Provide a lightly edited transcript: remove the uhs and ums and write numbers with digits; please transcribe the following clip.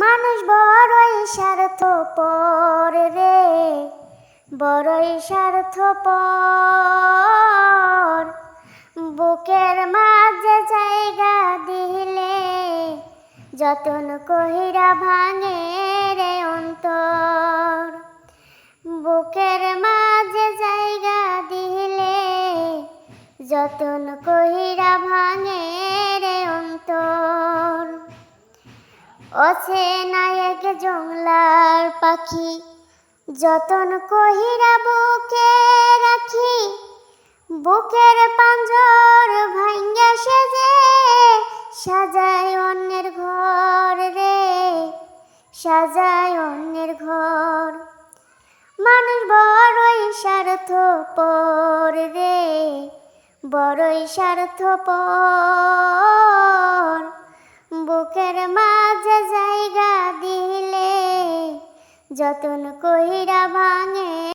মানুষ বড়ই স্বার্থপর রে, বড়ই স্বার্থপর। বুকের মাঝে জায়গা দিলে যতন কহিরা ভাঙে রে অন্তর। বুকের মাঝে জায়গা দিলে যতন কহিরা ভাঙে রে অন্তর। অচেনা এক জংলার পাখি যতন কহিরা বুকে রাখি। বুকের পাঞ্জর ভাঙ্গা সেজে সাজায় অন্যের ঘর রে, সাজায় অন্যের ঘর। মানুষ বড়ই স্বার্থপর রে, বড়ই স্বার্থপর। বুকের মাঝে জায়গা দিলে যতন কহিরা ভাঙে